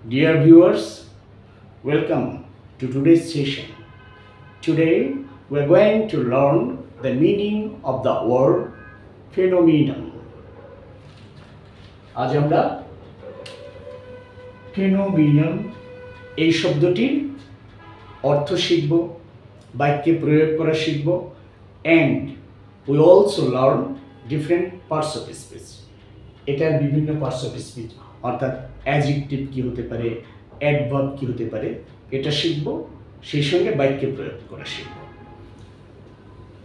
Dear viewers, welcome to today's session. Today we are going to learn the meaning of the word phenomenon. আজ আমরা phenomenon এই শব্দটির অর্থ শিখব, বাক্যে প্রয়োগ করা শিখব, and we also learn different parts of speech. এটার বিভিন্ন পার্টস অফ স্পিচ অর্থাৎ অ্যাডজেক্টিভ কি হতে পারে, অ্যাডভার্ব কি হতে পারে এটা শিখব, সেই সঙ্গে বাক্যে প্রয়োগ করা শিখব।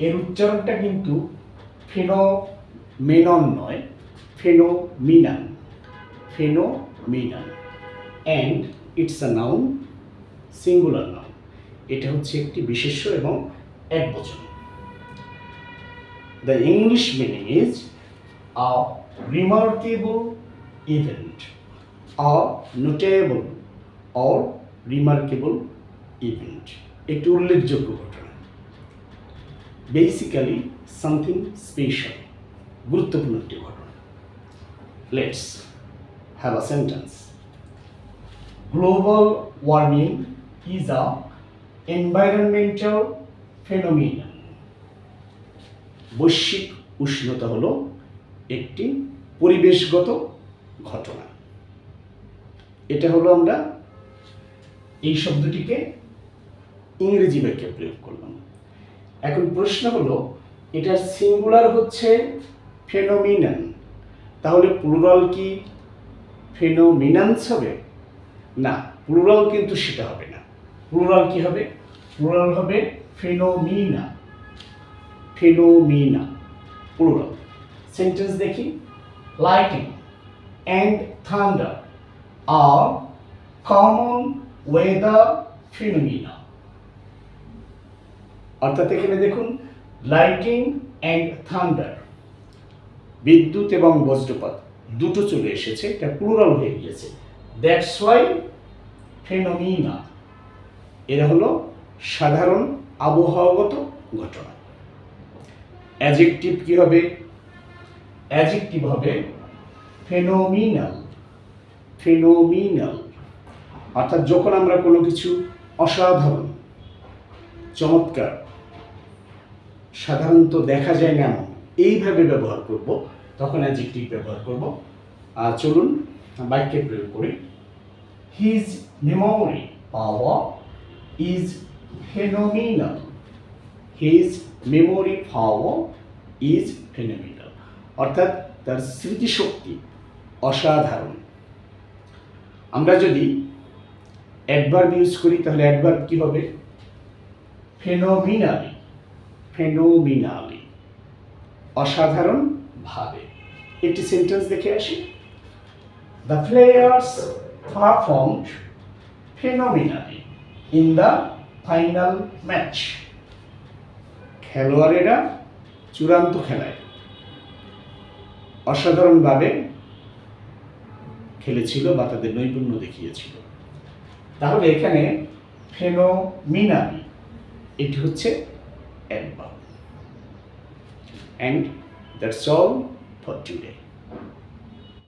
এর উচ্চারণটা কিন্তু ফেনোমেনন নয়, phenomenon, phenomenon, and it's a noun, singular noun. এটা হচ্ছে একটি বিশেষ্য এবং একবচন। The English meaning is a remarkable event, a notable or remarkable event, একটি উল্লেখযোগ্য ঘটনা, বেসিক্যালি সামথিং স্পেশাল, গুরুত্বপূর্ণ একটি ঘটনা। Let's have a sentence. Global warming is a environmental phenomenon. বৈশ্বিক উষ্ণতা হলো একটি পরিবেশগত ঘটনা। এটা হলো আমরা এই শব্দটিকে ইংরেজি বাক্যে প্রয়োগ করলাম। এখন প্রশ্ন হলো এটার সিঙ্গুলার হচ্ছে ফেনোমিনান, তাহলে প্লুরাল কি ফেনোমিনানস হবে? না, প্লুরাল কিন্তু সেটা হবে না। প্লুরাল কি হবে? প্লুরাল হবে ফেনোমিনা, ফেনোমিনা প্লুরাল। সেন্টেন্স দেখি। লাইটিং অ্যান্ড থান্ডার আর কমন ওয়েদার ফিনোমিনা। অর্থাৎ এখানে দেখুন লাইটিং অ্যান্ড থান্ডার, বিদ্যুৎ এবং বজ্রপাত দুটো চলে এসেছে, এটা প্লুরাল হয়ে গিয়েছে। That's why phenomena. এরা হলো সাধারণ আবহাওয়াগত ঘটনা। অ্যাডজেক্টিভ কি হবে? অ্যাডজেক্টিভ হবে ফেনোমিনাল, ফেনোমিনাল। অর্থাৎ যখন আমরা কোনো কিছু অসাধারণ, চমৎকার, সাধারণত দেখা যায় না এমন এইভাবে ব্যবহার করব, তখন অ্যাডজেক্টিভ ব্যবহার করব। আর চলুন বাক্যে প্রয়োগ করি। His memory power is phenomenal. His memory power is phenomenal. অর্থাৎ তার স্মৃতিশক্তি অসাধারণ। আমরা যদি অ্যাডভার্ব ইউজ করি তাহলে অ্যাডভার্ব কি হবে? ফেনোমিনালি, ফেনোমিনালি, অসাধারণ ভাবে। একটি সেন্টেন্স দেখে আসি। The players performed phenomenally in the final match. খেলোয়াড়েরা চূড়ান্ত খেলায় অসাধারণভাবে খেলেছিল বা তাদের নৈপুণ্য দেখিয়েছিল। তাহলে এখানে ফেনোমিনালি এটি হচ্ছে adverb. And that's all for today.